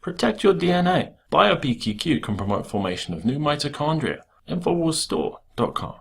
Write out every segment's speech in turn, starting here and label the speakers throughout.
Speaker 1: Protect your DNA. BioPQQ can promote formation of new mitochondria. Infowarsstore.com.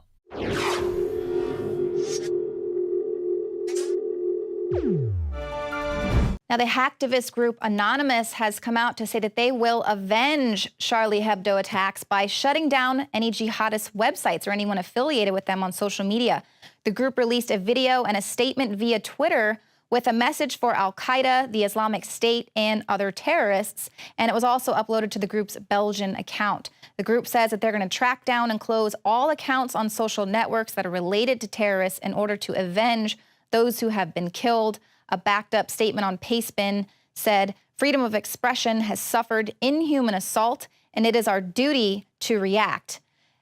Speaker 2: Now, the hacktivist group Anonymous has come out to say that they will avenge Charlie Hebdo attacks by shutting down any jihadist websites or anyone affiliated with them on social media. The group released a video and a statement via Twitter with a message for Al-Qaeda, the Islamic State, and other terrorists, and it was also uploaded to the group's Belgian account. The group says that they're going to track down and close all accounts on social networks that are related to terrorists in order to avenge those who have been killed. A backed-up statement on Pastebin said, "Freedom of expression has suffered inhuman assault, and it is our duty to react."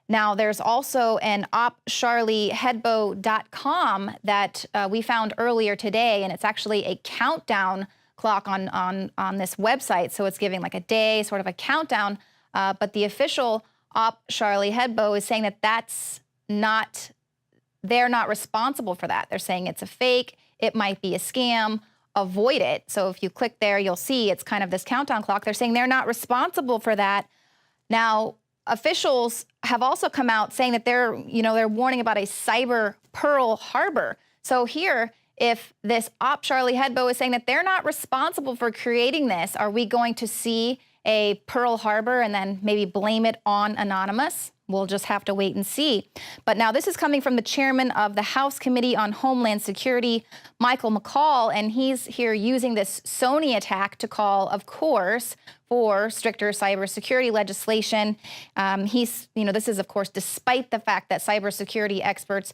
Speaker 2: Now, there's also an opcharliehebdo.com that we found earlier today, and it's actually a countdown clock on this website. So it's giving like a day, sort of a countdown. But the official Op Charlie Hebdo is saying that they're not responsible for that. They're saying it's a fake. It might be a scam. Avoid it. So if you click there, you'll see it's kind of this countdown clock. They're saying they're not responsible for that. Now, officials have also come out saying that they're warning about a cyber Pearl Harbor. So here, if this Op Charlie Hebdo is saying that they're not responsible for creating this, are we going to see a Pearl Harbor and then maybe blame it on Anonymous? We'll just have to wait and see. But now this is coming from the chairman of the House Committee on Homeland Security, Michael McCaul, and he's here using this Sony attack to call, of course, for stricter cybersecurity legislation. This is, of course, despite the fact that cybersecurity experts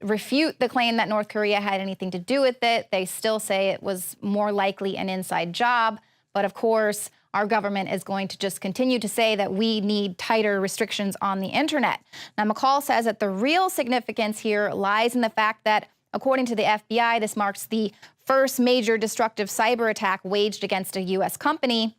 Speaker 2: refute the claim that North Korea had anything to do with it. They still say it was more likely an inside job. But of course, our government is going to just continue to say that we need tighter restrictions on the internet. Now, McCall says that the real significance here lies in the fact that, according to the FBI, this marks the first major destructive cyber attack waged against a U.S. company,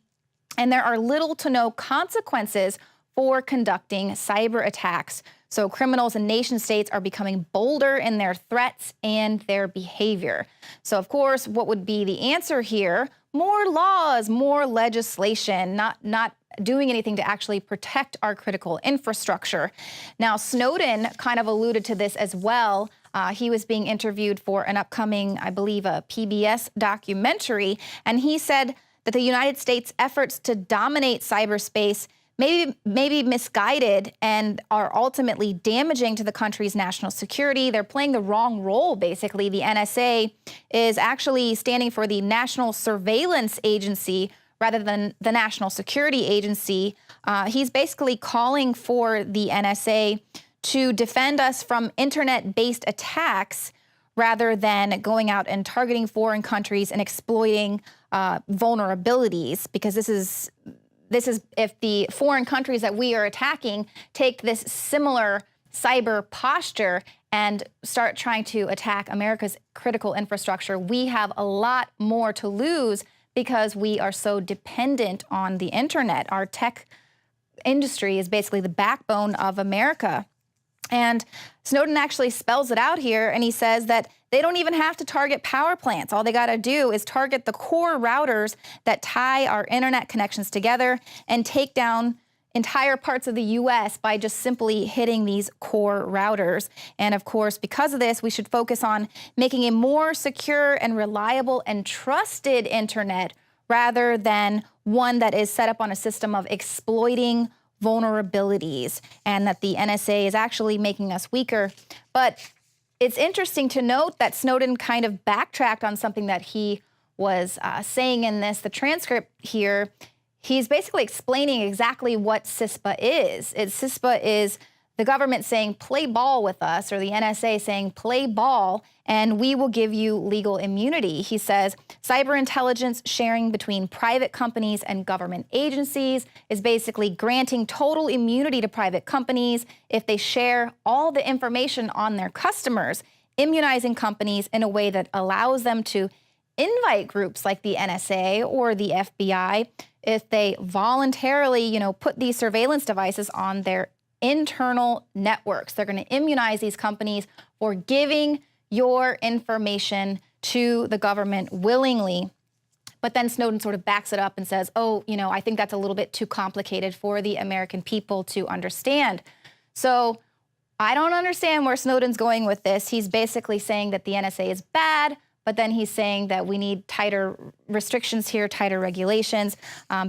Speaker 2: and there are little to no consequences for conducting cyber attacks. So criminals and nation states are becoming bolder in their threats and their behavior. So, of course, what would be the answer here? More laws, more legislation, not doing anything to actually protect our critical infrastructure. Now, Snowden kind of alluded to this as well. He was being interviewed for an upcoming, I believe, a PBS documentary, and he said that the United States' efforts to dominate cyberspace may be misguided and are ultimately damaging to the country's national security. They're playing the wrong role, basically. The NSA is actually standing for the National Surveillance Agency rather than the National Security Agency. He's basically calling for the NSA to defend us from internet-based attacks rather than going out and targeting foreign countries and exploiting vulnerabilities, because this is if the foreign countries that we are attacking take this similar cyber posture and start trying to attack America's critical infrastructure, we have a lot more to lose because we are so dependent on the internet. Our tech industry is basically the backbone of America. And Snowden actually spells it out here, and he says that they don't even have to target power plants. All they got to do is target the core routers that tie our internet connections together and take down entire parts of the U.S. by just simply hitting these core routers. And of course, because of this, we should focus on making a more secure and reliable and trusted internet rather than one that is set up on a system of exploiting vulnerabilities, and that the NSA is actually making us weaker. But it's interesting to note that Snowden kind of backtracked on something that he was saying in the transcript here. He's basically explaining exactly what CISPA is. CISPA is the government saying, play ball with us, or the NSA saying, play ball, and we will give you legal immunity. He says cyber intelligence sharing between private companies and government agencies is basically granting total immunity to private companies if they share all the information on their customers, immunizing companies in a way that allows them to invite groups like the NSA or the FBI if they voluntarily, put these surveillance devices on their internal networks. They're going to immunize these companies for giving your information to the government willingly. But then Snowden sort of backs it up and says, oh, I think that's a little bit too complicated for the American people to understand. So I don't understand where Snowden's going with this. He's basically saying that the NSA is bad, but then he's saying that we need tighter restrictions here, tighter regulations,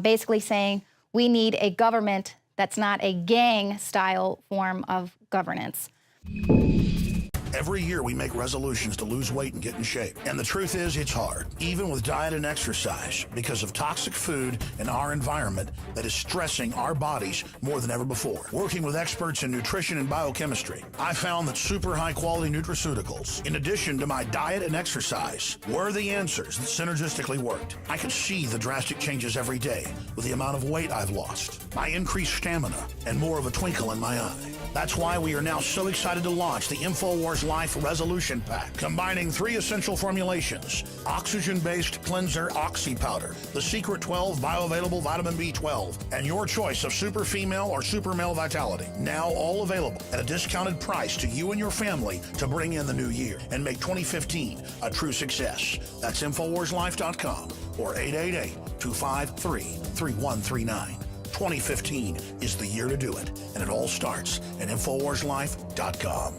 Speaker 2: basically saying we need a government that's not a gang-style form of governance.
Speaker 3: Every year we make resolutions to lose weight and get in shape. And the truth is, it's hard, even with diet and exercise, because of toxic food and our environment that is stressing our bodies more than ever before. Working with experts in nutrition and biochemistry, I found that super high-quality nutraceuticals, in addition to my diet and exercise, were the answers that synergistically worked. I could see the drastic changes every day with the amount of weight I've lost, my increased stamina, and more of a twinkle in my eye. That's why we are now so excited to launch the Infowars Life Resolution Pack, combining 3 essential formulations: oxygen-based cleanser Oxy Powder, the Secret 12 bioavailable vitamin B12, and your choice of super female or super male vitality. Now all available at a discounted price to you and your family to bring in the new year and make 2015 a true success. That's InfoWarsLife.com or 888-253-3139. 2015 is the year to do it, and it all starts at InfoWarsLife.com.